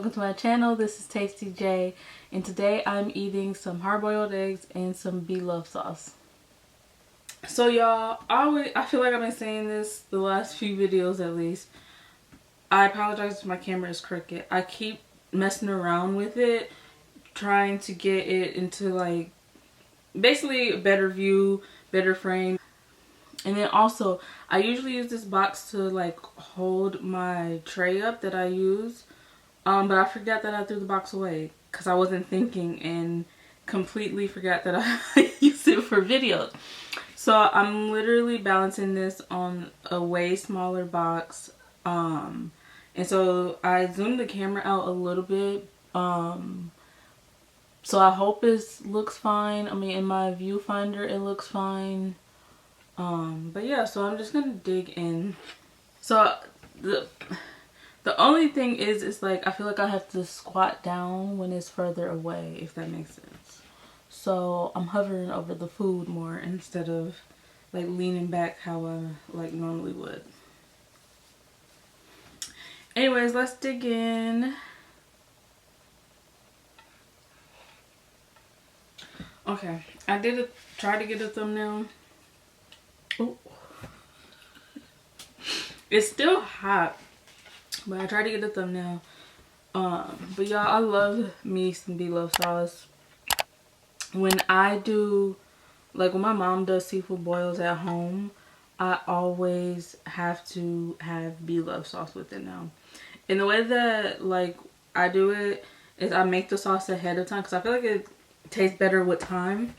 welcome to my channel. This is Tasty J, and today I'm eating some hard-boiled eggs and some BLOVES sauce. So y'all, I feel like I've been saying this the last few videos at least. I apologize if my camera is crooked. I keep messing around with it, trying to get it into like basically a better view, better frame. And then also, I usually use this box to like hold my tray up that I use. But I forgot that I threw the box away because I wasn't thinking and completely forgot that I used it for videos. So I'm literally balancing this on a way smaller box. And so I zoomed the camera out a little bit. So I hope it looks fine. I mean, in my viewfinder it looks fine. But yeah, so I'm just gonna dig in. So the only thing is, it's like I feel like I have to squat down when it's further away, if that makes sense. So I'm hovering over the food more instead of like leaning back how I like normally would. Anyways, let's dig in. Okay, I did try to get a thumbnail. Ooh. It's still hot, but I tried to get a thumbnail. But y'all, I love me some BLOVES sauce. When I do, like when my mom does seafood boils at home, I always have to have BLOVES sauce with it now. And the way that like I do it is I make the sauce ahead of time because I feel like it tastes better with time.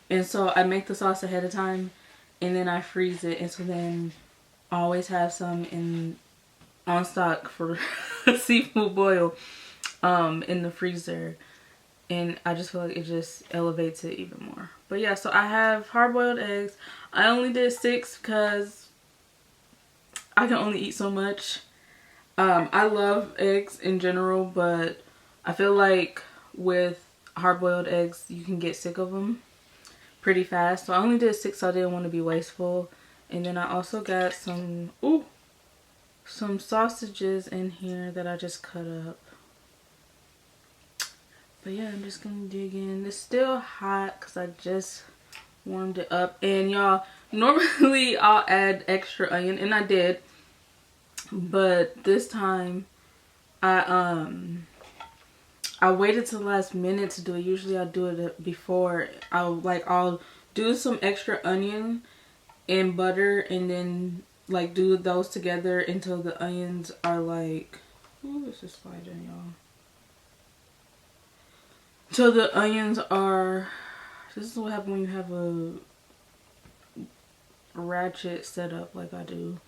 And so I make the sauce ahead of time and then I freeze it, and so then I always have some on stock for seafood boil in the freezer, and I just feel like it just elevates it even more. But yeah, so I have hard-boiled eggs. I only did 6 because I can only eat so much. I love eggs in general, but I feel like with hard-boiled eggs you can get sick of them pretty fast. So I only did 6 so I didn't want to be wasteful. And then I also got some sausages in here that I just cut up. But yeah, I'm just gonna dig in. It's still hot because I just warmed it up. And y'all, normally I'll add extra onion, and I did, but this time I waited till the last minute to do it. Usually I do it before. I'll do some extra onion and butter, and then like do those together until the onions are like, ooh, this is sliding, y'all. Till the onions are, this is what happens when you have a ratchet setup like I do.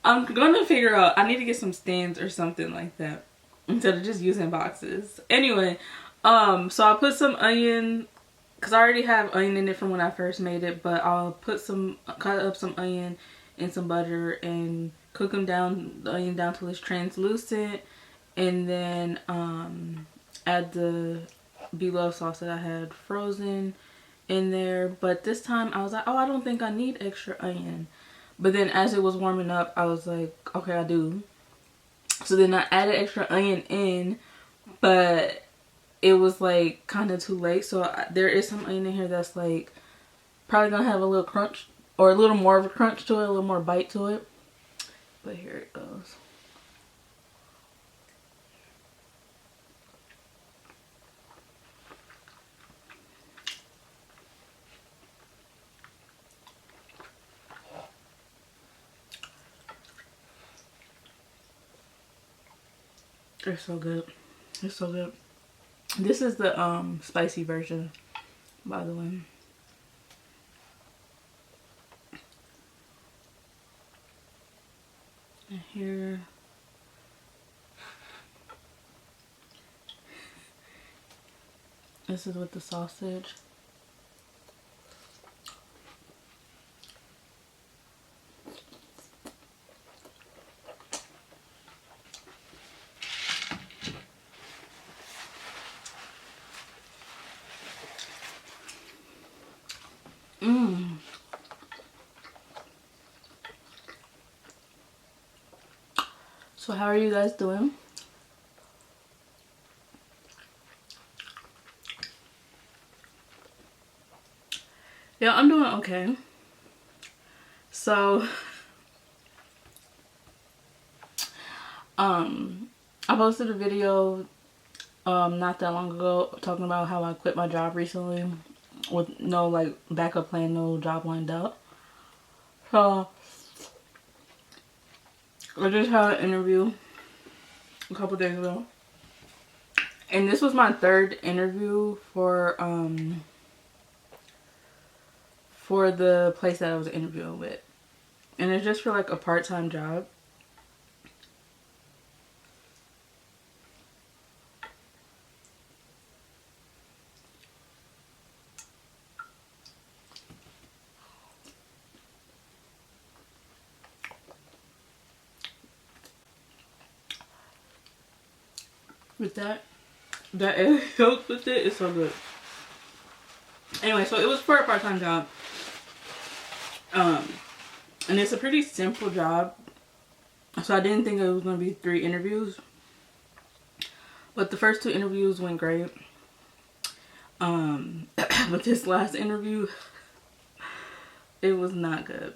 I'm gonna figure out, I need to get some stands or something like that instead of just using boxes. Anyway, so I'll put some onion, because I already have onion in it from when I first made it, but I'll cut up some onion and some butter and cook them down, the onion down till it's translucent, and then add the BLOVES sauce that I had frozen in there. But this time I was like, oh, I don't think I need extra onion. But then as it was warming up, I was like, okay, I do. So then I added extra onion in, but it was like kind of too late. So there is some onion in here that's like probably gonna have a little crunch, or a little more of a crunch to it, a little more bite to it. But here it goes. It's so good. It's so good. This is the spicy version, by the way. And here, this is with the sausage. So how are you guys doing? Yeah, I'm doing okay. So I posted a video not that long ago talking about how I quit my job recently with no like backup plan, no job lined up. So I just had an interview a couple days ago, and this was my third interview for the place that I was interviewing with, and it's just for like a part-time job. With that it helps with it. It's so good. Anyway, so it was for a part-time job. And it's a pretty simple job. So I didn't think it was going to be 3 interviews. But the first 2 interviews went great. But this last interview, it was not good.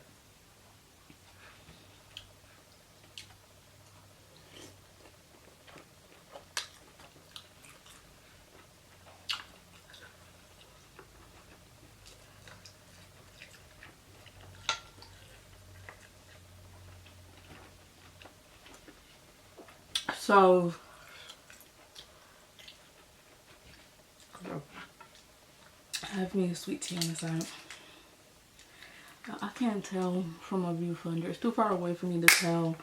So I have me a sweet tea on the side. Now, I can't tell from a viewfinder. It's too far away for me to tell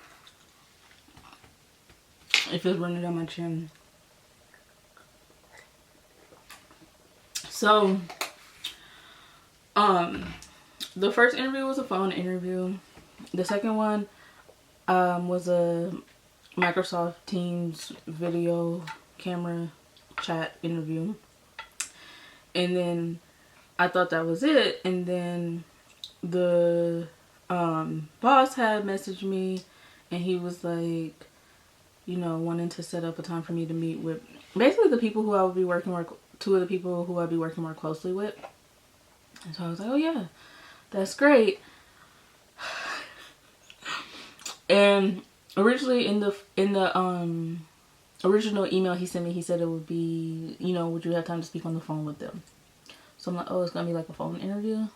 if it's running down my chin. So the first interview was a phone interview. The second one was a Microsoft Teams video camera chat interview. And then I thought that was it. And then the boss had messaged me, and he was like, you know, wanting to set up a time for me to meet with basically the people who I would be working more, 2 of the people who I'd be working more closely with. And so I was like, oh yeah, that's great. And originally in the original email he sent me, he said it would be, you know, would you have time to speak on the phone with them? So I'm like, oh, it's gonna be like a phone interview.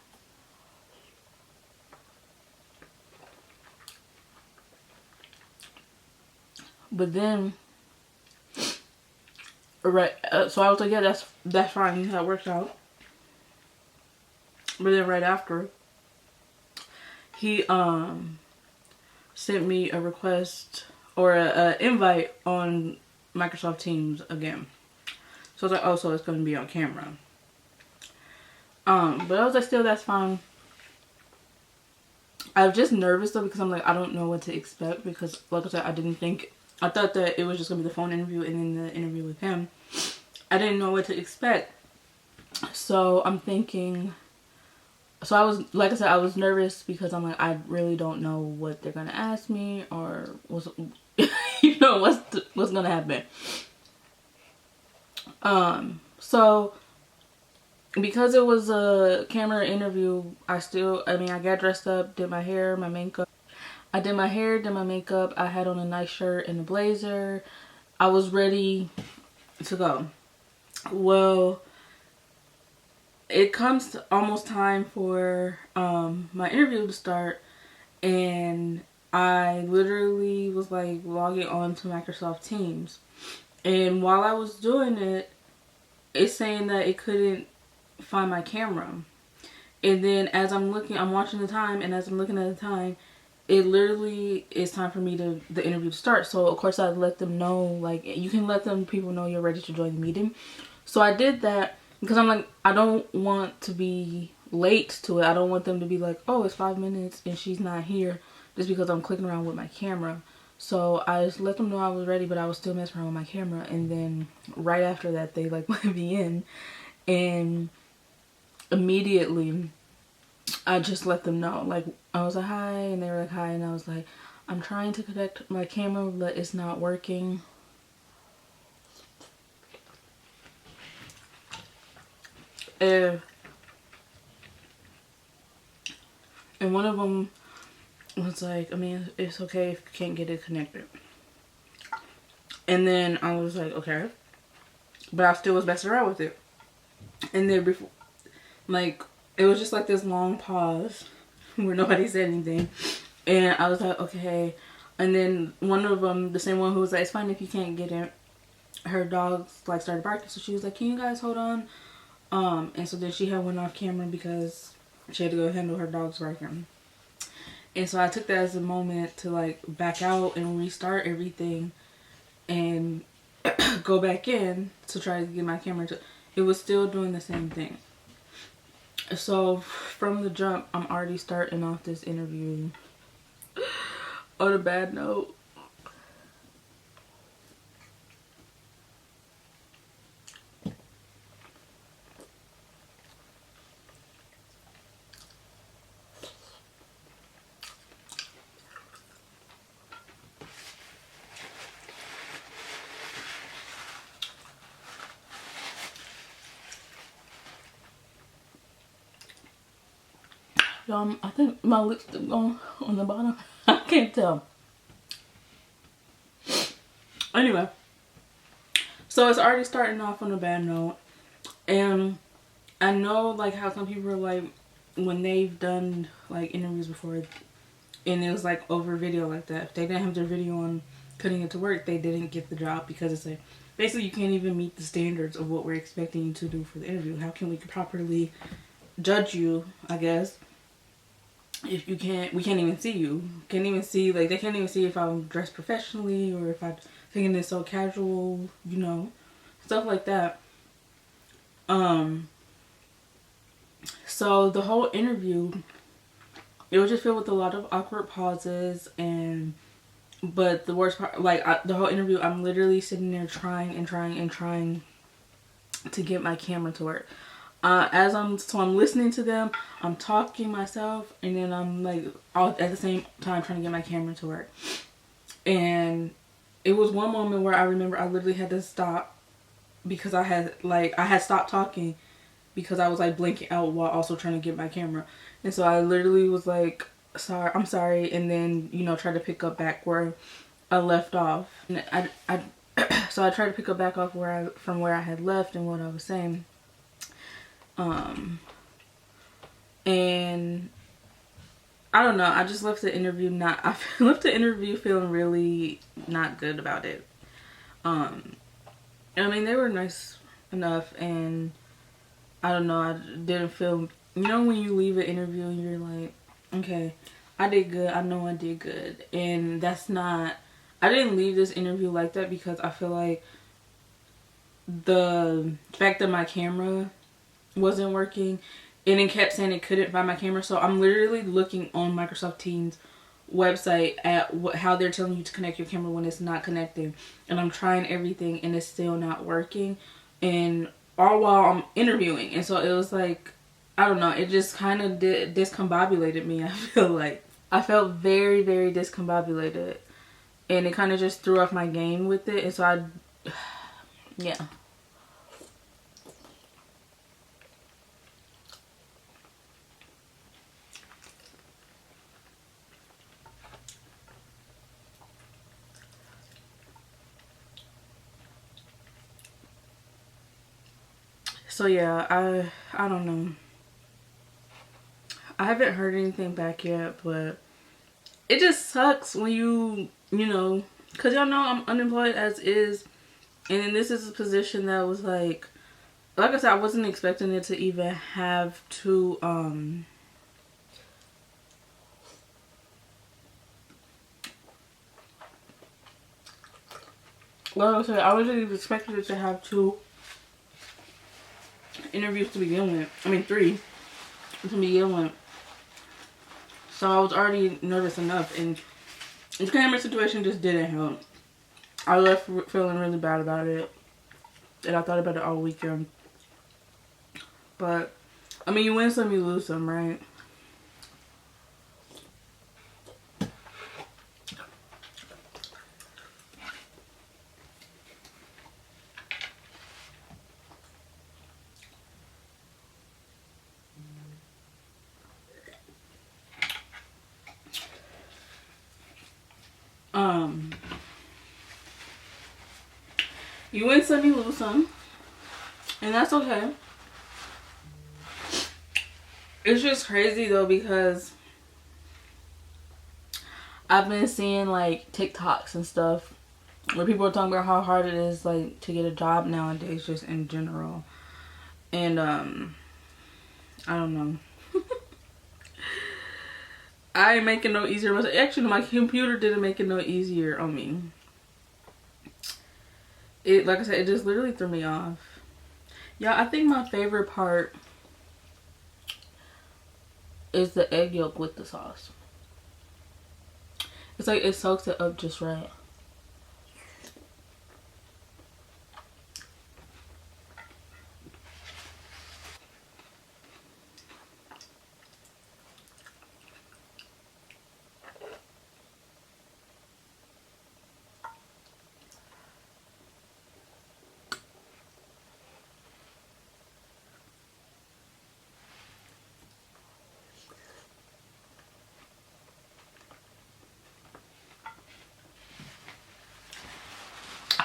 But then, right, so I was like, yeah, that's fine, that works out. But then right after, he sent me a request or a invite on Microsoft Teams again. So I was like, oh, so it's gonna be on camera. But I was like, still, that's fine. I was just nervous though, because I'm like, I don't know what to expect, because like I said, I thought that it was just gonna be the phone interview and then the interview with him. I didn't know what to expect. So I'm thinking, so I was, like I said, I was nervous because I'm like, I really don't know what they're gonna ask me, or what's, you know, what's gonna happen. So because it was a camera interview, I got dressed up, did my hair, my makeup. I did my hair, did my makeup. I had on a nice shirt and a blazer. I was ready to go. Well, it comes to almost time for my interview to start, and I literally was like logging on to Microsoft Teams, and while I was doing it, it's saying that it couldn't find my camera. And then as I'm watching the time, and as I'm looking at the time, it literally is time for the interview to start. So of course I let them know, like, you can let people know you're ready to join the meeting. So I did that because I'm like, I don't want to be late to it. I don't want them to be like, oh, it's 5 minutes and she's not here, just because I'm clicking around with my camera. So I just let them know I was ready, but I was still messing around with my camera. And then right after that, they like let me in, and immediately I just let them know, like, I was like, hi, and they were like, hi, and I was like, I'm trying to connect my camera, but it's not working. And one of them was like, I mean, it's okay if you can't get it connected. And then I was like, okay. But I still was messing around with it. And then before, like, it was just like this long pause where nobody said anything. And I was like, okay. And then one of them, the same one who was like, it's fine if you can't get it, her dogs like started barking. So she was like, can you guys hold on? And so then she had went off camera because she had to go handle her dog's barking. And so I took that as a moment to like back out and restart everything and go back in to try to get my camera to, it was still doing the same thing. So from the jump, I'm already starting off this interview on a bad note. I think my lipstick on the bottom. I can't tell. Anyway, so it's already starting off on a bad note. And I know like how some people are like, when they've done like interviews before and it was like over video like that, if they didn't have their video on putting it to work, they didn't get the job because it's like, basically you can't even meet the standards of what we're expecting you to do for the interview. How can we properly judge you, I guess, if you can't, we can't even see you. Can't even see, like, they can't even see if I'm dressed professionally or if I'm thinking it's so casual, you know, stuff like that. So the whole interview, it was just filled with a lot of awkward pauses, and but the worst part, like the whole interview, I'm literally sitting there trying to get my camera to work. So I'm listening to them, I'm talking myself, and then I'm like all at the same time trying to get my camera to work. And it was one moment where I remember I literally had to stop because I had stopped talking because I was like blinking out while also trying to get my camera. And so I literally was like, I'm sorry, and then, you know, tried to pick up back where I left off. And so I tried to pick up back off from where I had left and what I was saying. And I don't know, I just left the interview feeling really not good about it. I mean, they were nice enough, and I don't know, I didn't feel, you know, when you leave an interview and you're like, okay, I did good, I know I did good. And that's not, I didn't leave this interview like that because I feel like the fact that my camera wasn't working and it kept saying it couldn't find my camera. So I'm literally looking on Microsoft Teams website at how they're telling you to connect your camera when it's not connecting, and I'm trying everything and it's still not working, and all while I'm interviewing. And so it was like, I don't know, it just kind of discombobulated me. I feel like I felt very, very discombobulated, and it kind of just threw off my game with it. And so yeah. So yeah, I don't know. I haven't heard anything back yet, but it just sucks when you know, because y'all know I'm unemployed as is, and then this is a position that was like I said, I wasn't expecting it to even have to like I said, I wasn't even expecting it to have 2 interviews to begin with. I mean 3 to begin with. So I was already nervous enough, and the camera situation just didn't help. I left feeling really bad about it, and I thought about it all weekend. But I mean, you win some, you lose some, right? You win some, you lose some. And that's okay. It's just crazy though, because I've been seeing like TikToks and stuff where people are talking about how hard it is like to get a job nowadays, just in general. And I don't know. I ain't making no easier. Actually, my computer didn't make it no easier on me. It, like I said, it just literally threw me off. Yeah, I think my favorite part is the egg yolk with the sauce. It's like it soaks it up just right.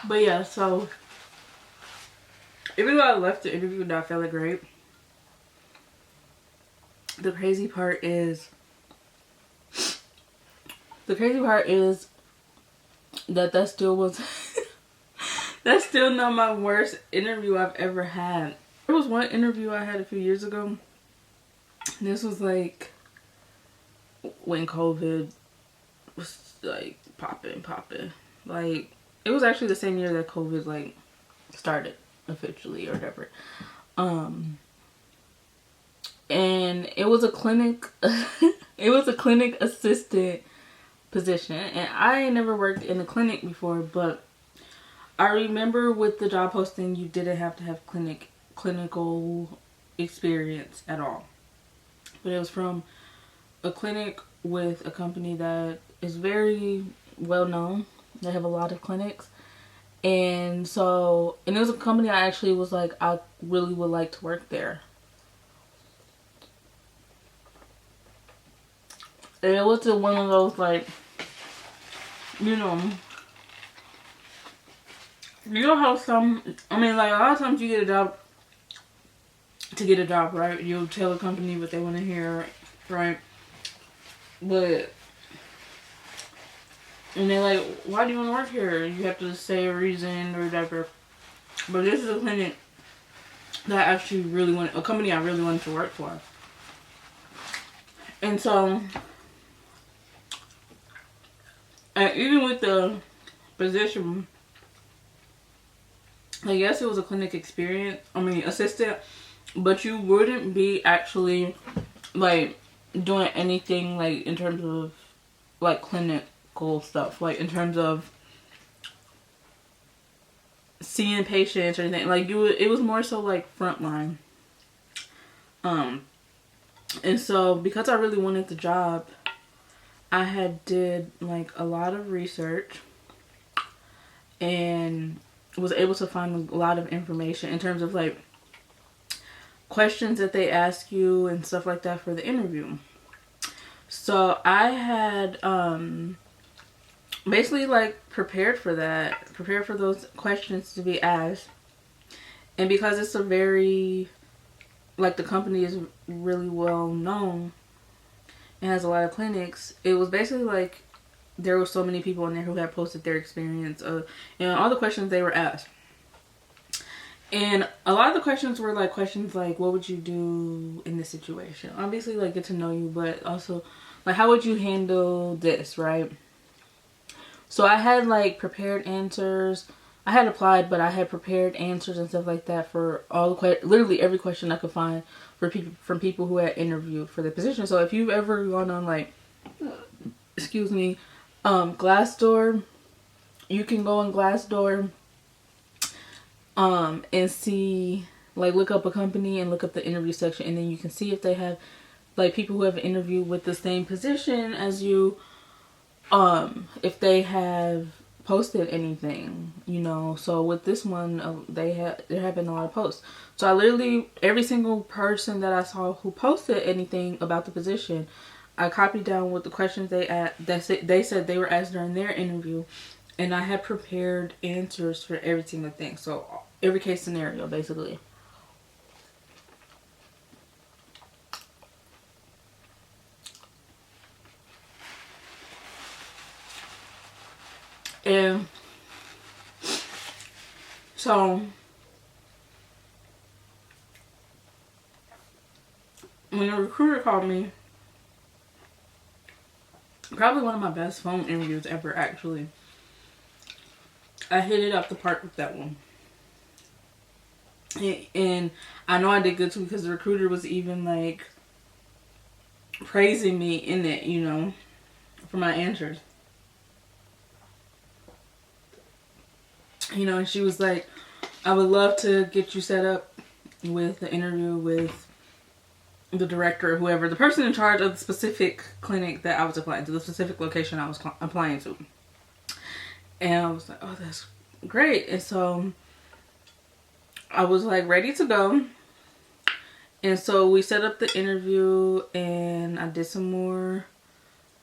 But yeah, so even though I left the interview not feeling great, the crazy part is that still was that's still not my worst interview I've ever had. There was one interview I had a few years ago. This was like when COVID was like popping. Like, it was actually the same year that COVID like started officially or whatever. And it was a clinic it was a clinic assistant position, and I ain't never worked in a clinic before, but I remember with the job posting you didn't have to have clinical experience at all. But it was from a clinic with a company that is very well known. They have a lot of clinics. And so, and it was a company I actually was like, I really would like to work there. And it was one of those like, you know how some, I mean, like a lot of times you get a job to get a job, right? You'll tell a company what they want to hear, right? But, and they're like, why do you want to work here? You have to say a reason or whatever. But this is a clinic that I actually really wanted, a company I really wanted to work for. And so, and even with the position, I guess it was a clinic assistant, but you wouldn't be actually like doing anything like in terms of like clinical stuff, like in terms of seeing patients or anything. Like it was more so like frontline. And so because I really wanted the job, I had did like a lot of research and was able to find a lot of information in terms of like questions that they ask you and stuff like that for the interview. So I had basically like prepared for those questions to be asked. And because it's a very, like, the company is really well known and has a lot of clinics, it was basically like there were so many people in there who had posted their experience of, you know, all the questions they were asked. And a lot of the questions were like questions like, what would you do in this situation? Obviously, like, get to know you, but also like, how would you handle this, right? So I had like prepared answers. I had applied, but I had prepared answers and stuff like that for all the literally every question I could find for people, from people who had interviewed for the position. So if you've ever gone on like, excuse me, Glassdoor, you can go on Glassdoor and see, like, look up a company and look up the interview section, and then you can see if they have like people who have interviewed with the same position as you, if they have posted anything, you know. So with this one, there have been a lot of posts. So I literally, every single person that I saw who posted anything about the position, I copied down what the questions they said they were asked during their interview, and I had prepared answers for every single thing. So every case scenario, basically. And so when the recruiter called me, probably one of my best phone interviews ever, actually. I hit it up the park with that one. And I know I did good too, because the recruiter was even like praising me in it, you know, for my answers. You know, and she was like, I would love to get you set up with the interview with the director or whoever, the person in charge of the specific clinic that I was applying to, the specific location I was applying to. And I was like, oh, that's great. And so I was like ready to go. And so we set up the interview, and I did some more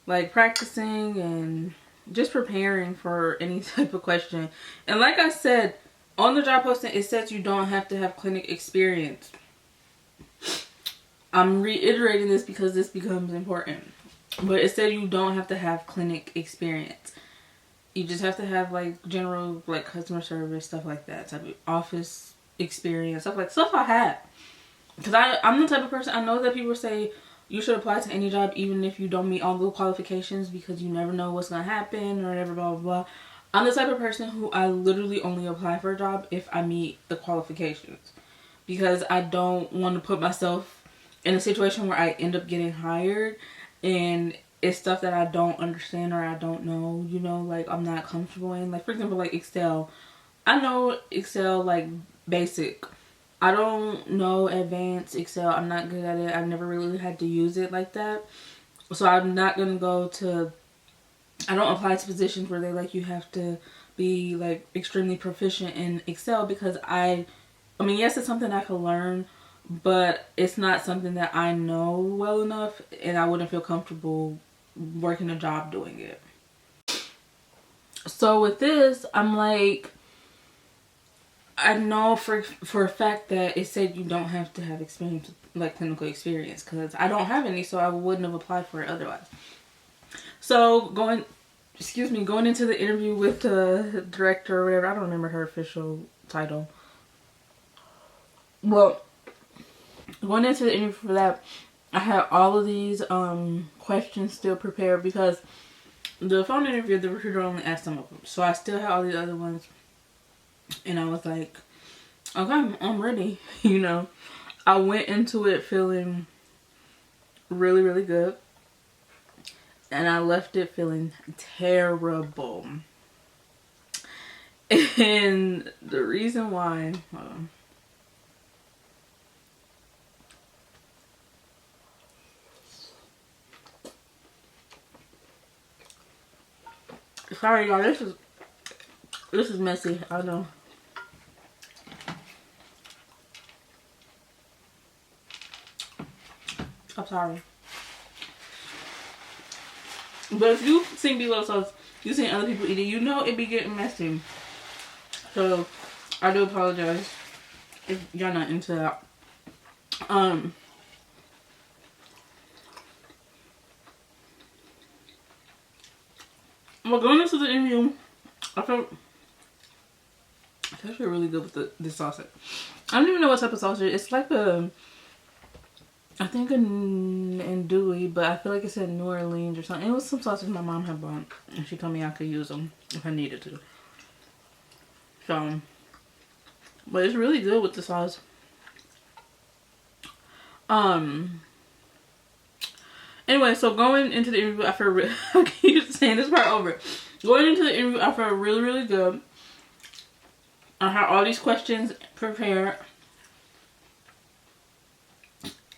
like practicing and just preparing for any type of question. And like I said, on the job posting, it says you don't have to have clinic experience. I'm reiterating this because this becomes important. But it said you don't have to have clinic experience. You just have to have like general like customer service, stuff like that, type of office experience, stuff I had. Because I'm the type of person, I know that people say you should apply to any job even if you don't meet all the qualifications, because you never know what's going to happen or whatever, blah, blah, blah. I'm the type of person who I literally only apply for a job if I meet the qualifications. Because I don't want to put myself in a situation where I end up getting hired and it's stuff that I don't understand or I don't know, you know, like I'm not comfortable in. Like, for example, like Excel. I know Excel like basic. I don't know advanced Excel. I'm not good at it. I've never really had to use it like that. So I'm not going to go to, I don't apply to positions where they like you have to be like extremely proficient in Excel, because I mean, yes, it's something I can learn, but it's not something that I know well enough, and I wouldn't feel comfortable working a job doing it. So with this, I'm like, I know for a fact that it said you don't have to have experience, like clinical experience, because I don't have any, so I wouldn't have applied for it otherwise. So going into the interview with the director or whatever, I don't remember her official title. Well, going into the interview for that, I had all of these questions still prepared, because the phone interview, the recruiter only asked some of them. So I still had all these other ones. And I was like, okay, I'm ready. You know, I went into it feeling really, really good. And I left it feeling terrible. And the reason why, sorry y'all, this is messy, I know. I'm sorry. But if you've seen below sauce, you've seen other people eat it, you know it be getting messy. So I do apologize if y'all not into that. Well, going into the interview, I felt it's actually really good with this sausage. I don't even know what type of sausage. It's like I think an andouille, but I feel like it said New Orleans or something. It was some sausage my mom had bought, and she told me I could use them if I needed to. So, but it's really good with the sauce. Anyway, so going into the interview, I feel I keep saying this part over. Going into the interview, I felt really, really good. I had all these questions prepared.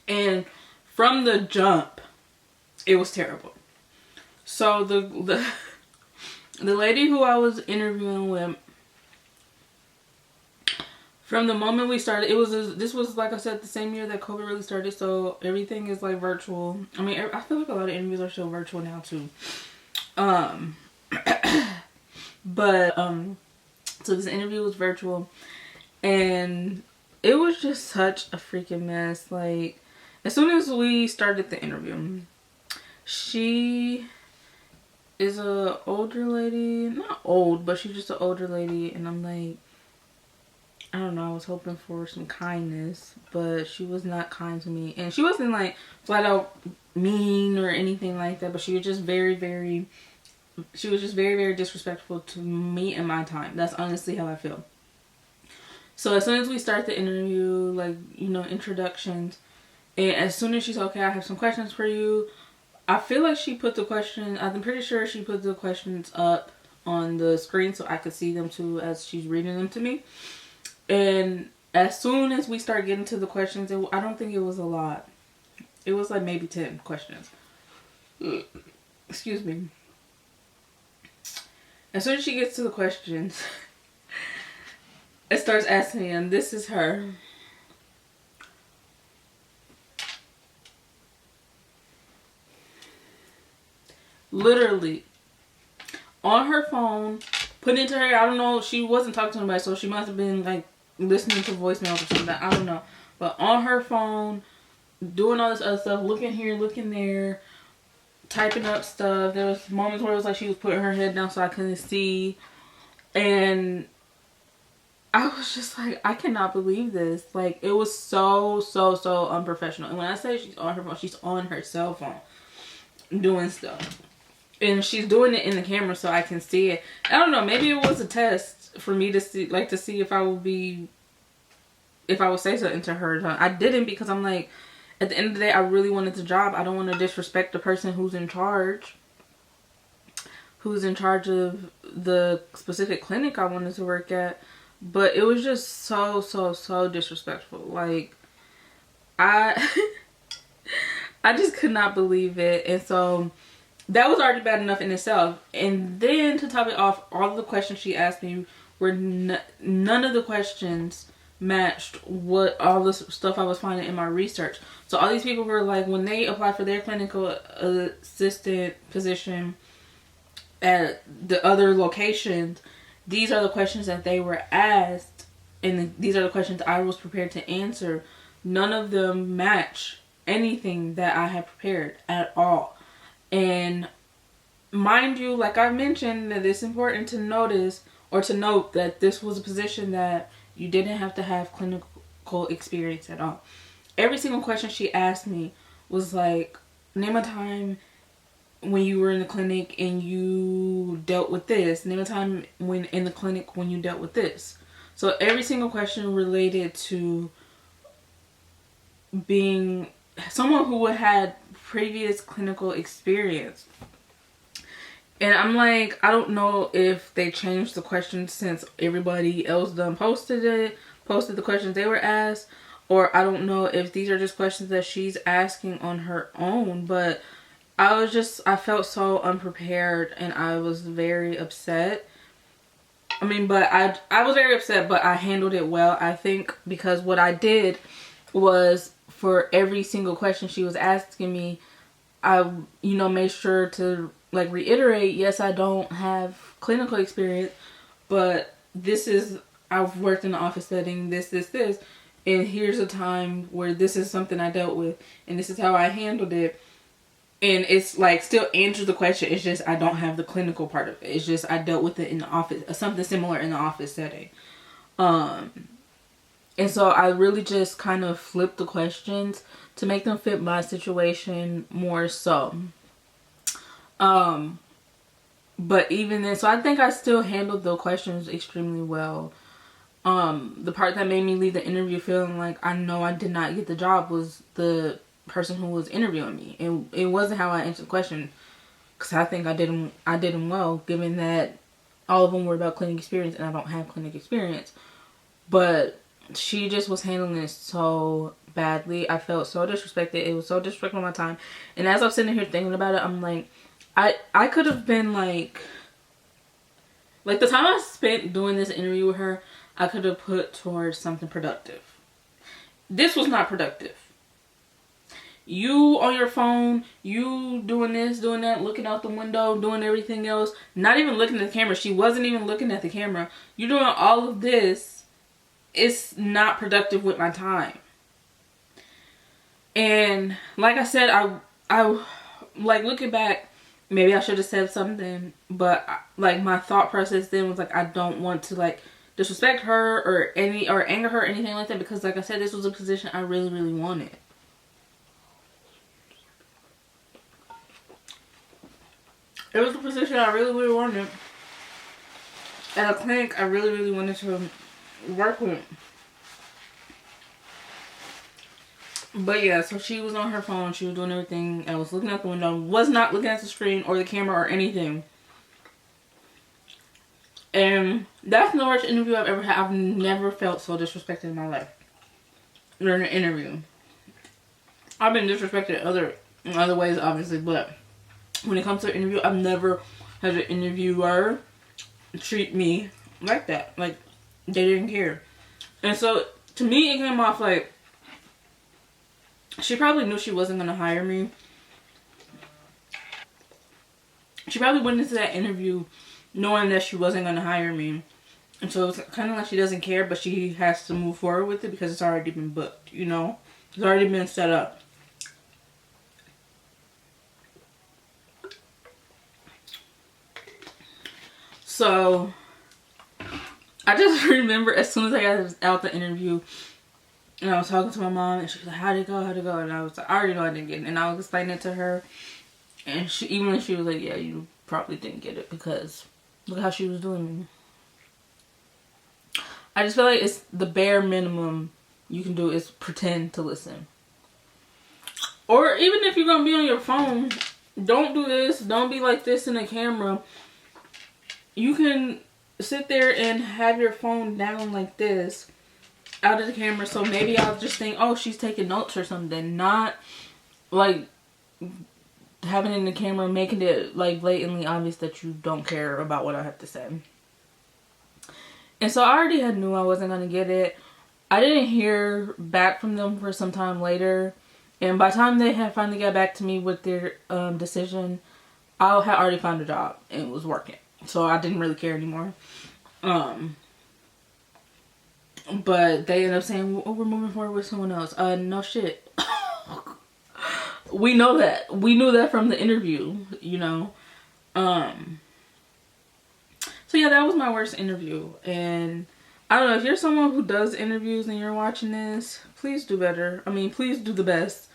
And from the jump, it was terrible. So the lady who I was interviewing with, from the moment we started, this was like I said, the same year that COVID really started, so everything is like virtual. I mean, I feel like a lot of interviews are still virtual now too. But so this interview was virtual, and it was just such a freaking mess. Like, as soon as we started the interview, she is a older lady, not old, but she's just an older lady, and I'm like, I don't know, I was hoping for some kindness, but she was not kind to me. And she wasn't like flat out mean or anything like that, but she was just very, very disrespectful to me and my time. That's honestly how I feel. So as soon as we start the interview, like, you know, introductions, and as soon as she's okay, I have some questions for you. I feel like she put the question, I'm pretty sure she put the questions up on the screen so I could see them too as she's reading them to me. And as soon as we start getting to the questions, I don't think it was a lot. It was like maybe 10 questions. Excuse me. As soon as she gets to the questions, it starts asking me, and this is her. Literally, on her phone, put into her, I don't know, she wasn't talking to anybody, so she must have been like listening to voicemails or something, I don't know. But on her phone, doing all this other stuff, looking here, looking there, typing up stuff. There was moments where it was like she was putting her head down so I couldn't see. And I was just like, I cannot believe this. Like, it was so unprofessional. And when I say she's on her phone, she's on her cell phone doing stuff. And she's doing it in the camera so I can see it. I don't know, maybe it was a test for me to see, like, to see if I would say something to her. I didn't, because I'm like, at the end of the day, I really wanted the job. I don't want to disrespect the person who's in charge of the specific clinic I wanted to work at. But it was just so disrespectful. Like, I just could not believe it. And so that was already bad enough in itself. And then to top it off, all of the questions she asked me were none of the questions matched what all the stuff I was finding in my research. So all these people were like, when they apply for their clinical assistant position at the other locations, these are the questions that they were asked, and these are the questions I was prepared to answer. None of them match anything that I had prepared at all. And mind you, like I mentioned, that it's important to notice or to note that this was a position that you didn't have to have clinical experience at all. Every single question she asked me was like, name a time when you were in the clinic and you dealt with this. Name a time when in the clinic when you dealt with this. So every single question related to being someone who had previous clinical experience. And I'm like, I don't know if they changed the questions since everybody else done posted the questions they were asked, or I don't know if these are just questions that she's asking on her own. But I felt so unprepared, and I was very upset. I mean, but I was very upset, but I handled it well, I think, because what I did was, for every single question she was asking me, I, you know, made sure to like reiterate, yes, I don't have clinical experience, but I've worked in the office setting, this, and here's a time where this is something I dealt with, and this is how I handled it. And it's like, still answers the question. It's just I don't have the clinical part of it. It's just I dealt with it in the office, something similar in the office setting. And so I really just kind of flipped the questions to make them fit my situation more so. But even then, so I think I still handled the questions extremely well. The part that made me leave the interview feeling like I know I did not get the job was the person who was interviewing me. And it wasn't how I answered the question, because I think I did them well, given that all of them were about clinic experience and I don't have clinic experience. But she just was handling it so badly. I felt so disrespected. It was so disrespectful of my time. And as I'm sitting here thinking about it, I'm like, I could have been like the time I spent doing this interview with her, I could have put towards something productive. This was not productive. You on your phone, you doing this, doing that, looking out the window, doing everything else, not even looking at the camera. She wasn't even looking at the camera. You're doing all of this. It's not productive with my time. And like I said, I like looking back, maybe I should have said something, but like my thought process then was like, I don't want to like disrespect her or anger her or anything like that, because like I said, this was a position I really, really wanted. It was a position I really, really wanted. At a clinic I really, really wanted to work with. But yeah, so she was on her phone. She was doing everything. I was looking out the window. Was not looking at the screen or the camera or anything. And that's the worst interview I've ever had. I've never felt so disrespected in my life during an interview. I've been disrespected in other ways, obviously, but when it comes to an interview, I've never had an interviewer treat me like that. Like, they didn't care. And so, to me, it came off like she probably knew she wasn't going to hire me. She probably went into that interview knowing that she wasn't going to hire me. And so it's kind of like she doesn't care, but she has to move forward with it because it's already been booked, you know? It's already been set up. So, I just remember as soon as I got out the interview, and I was talking to my mom, and she was like, how'd it go? How'd it go? And I was like, I already know I didn't get it. And I was explaining it to her. And even when she was like, yeah, you probably didn't get it because look how she was doing me. I just feel like it's the bare minimum you can do is pretend to listen. Or even if you're going to be on your phone, don't do this. Don't be like this in the camera. You can sit there and have your phone down like this out of the camera, so maybe I'll just think, oh, she's taking notes or something. Not like having it in the camera, making it like blatantly obvious that you don't care about what I have to say. And so I already knew I wasn't going to get it. I didn't hear back from them for some time later. And by the time they had finally got back to me with their decision, I had already found a job and it was working. So I didn't really care anymore. But they ended up saying, oh, we're moving forward with someone else. No shit. We know that. We knew that from the interview, you know. So yeah, that was my worst interview. And I don't know, if you're someone who does interviews and you're watching this, please do better. I mean, please do the best.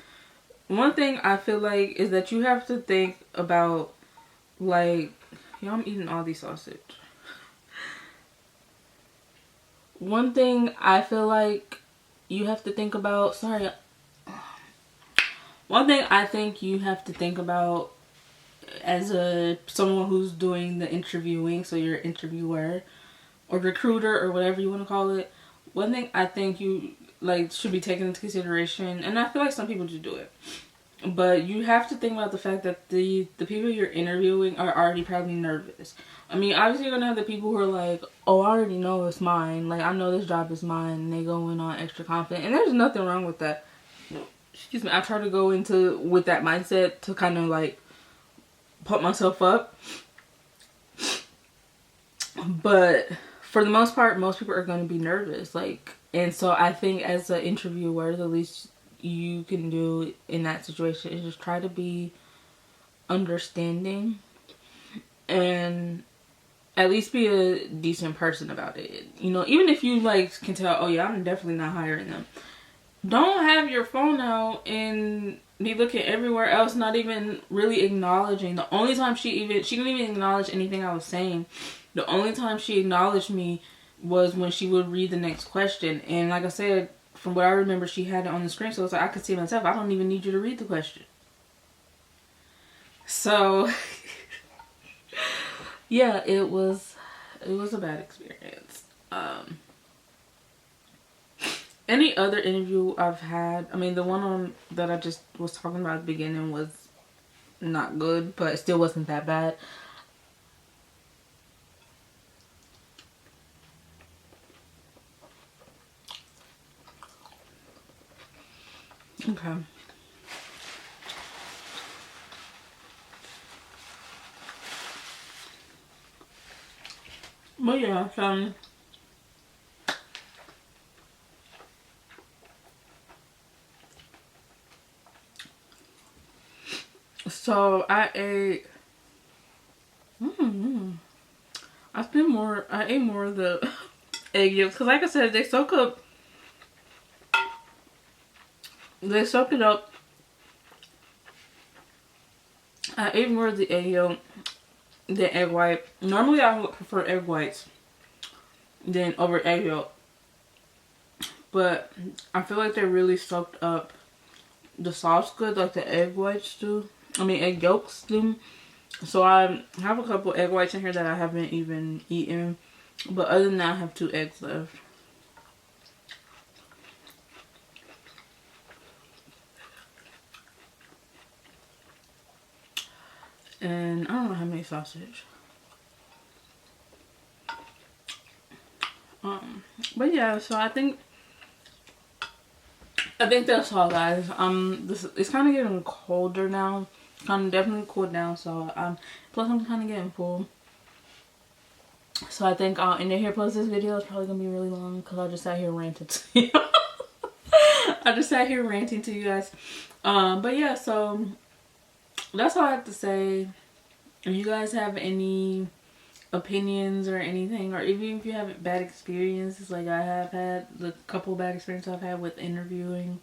One thing I feel like is that you have to think about, like, I'm eating all these sausage. One thing I feel like you have to think about, one thing I think you have to think about as someone who's doing the interviewing, so you're an interviewer or recruiter or whatever you want to call it, one thing I think you should be taken into consideration, and I feel like some people do it, but you have to think about the fact that the people you're interviewing are already probably nervous. I mean, obviously you're gonna have the people who are like, oh, I already know it's mine, like I know this job is mine, and they go in on extra confident, and there's nothing wrong with that. Excuse me, I try to go into with that mindset to kind of like pump myself up, but for the most part, most people are going to be nervous, and so I think as an interviewer, the least you can do in that situation is just try to be understanding and at least be a decent person about it. You know, even if you can tell, oh yeah, I'm definitely not hiring them, don't have your phone out and be looking everywhere else, not even really acknowledging. The only time she didn't even acknowledge anything I was saying. The only time she acknowledged me was when she would read the next question. And like I said, from what I remember, she had it on the screen, so it's like I could see myself. I don't even need you to read the question. So yeah, it was a bad experience. Any other interview I've had, I mean, the one that I just was talking about at the beginning was not good, but it still wasn't that bad. Okay. But yeah, so I ate. I ate more of the egg yolks because, like I said, they soak up. They soak it up. I ate more of the egg yolk than egg white. Normally, I would prefer egg whites than over egg yolk, but I feel like they really soaked up the sauce good, like the egg whites do. I mean, egg yolks do. So I have a couple egg whites in here that I haven't even eaten, but other than that, I have 2 eggs left. And I don't know how many sausage. But yeah, so I think that's all, guys. It's kind of getting colder now. Kind of definitely cooled down. So plus I'm kind of getting full. So I think I'll end it here. Plus this video is probably gonna be really long because I just sat here ranting to you. I just sat here ranting to you guys. But yeah, so that's all I have to say. If you guys have any opinions or anything, or even if you have bad experiences like I have had, the couple bad experiences I've had with interviewing,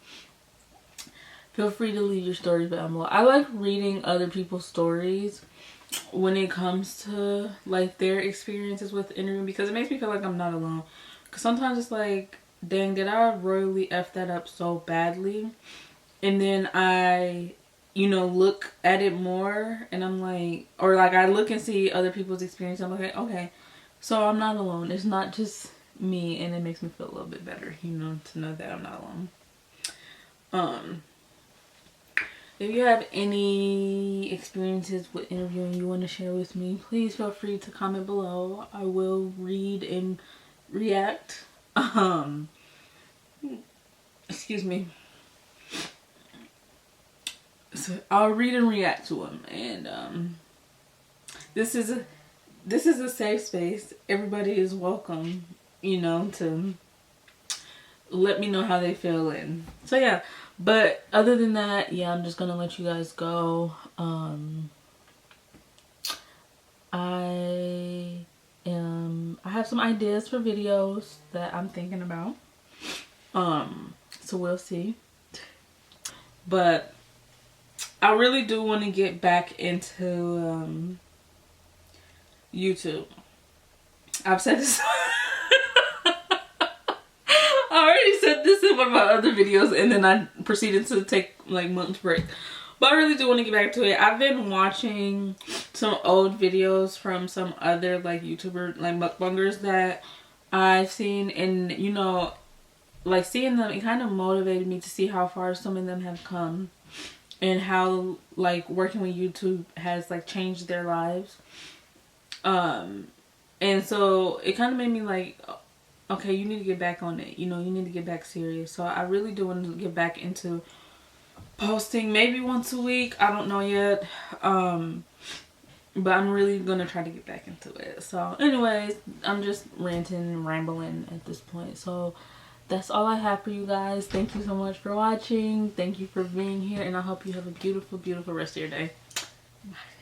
feel free to leave your stories down below. I like reading other people's stories when it comes to like their experiences with interviewing, because it makes me feel like I'm not alone. Because sometimes it's like, dang, did I royally F that up so badly? And then I, you know, look at it more and I'm like, or like I look and see other people's experience. I'm like, okay, so I'm not alone. It's not just me, and it makes me feel a little bit better, you know, to know that I'm not alone. If you have any experiences with interviewing you want to share with me, please feel free to comment below. I will read and react. Excuse me. So I'll read and react to them, and this is a safe space. Everybody is welcome, you know, to let me know how they feel. And so yeah, but other than that, yeah, I'm just gonna let you guys go. I have some ideas for videos that I'm thinking about, so we'll see. But I really do want to get back into YouTube. I've said this. I already said this in one of my other videos, and then I proceeded to take like months break. But I really do want to get back to it. I've been watching some old videos from some other like YouTuber, like mukbangers that I've seen, and you know, like seeing them, it kind of motivated me to see how far some of them have come. And how like working with YouTube has like changed their lives. And so it kind of made me like, okay, you need to get back on it. You know, you need to get back serious. So I really do want to get back into posting maybe once a week. I don't know yet. But I'm really going to try to get back into it. So anyways, I'm just ranting and rambling at this point. So that's all I have for you guys. Thank you so much for watching. Thank you for being here. And I hope you have a beautiful, beautiful rest of your day. Bye.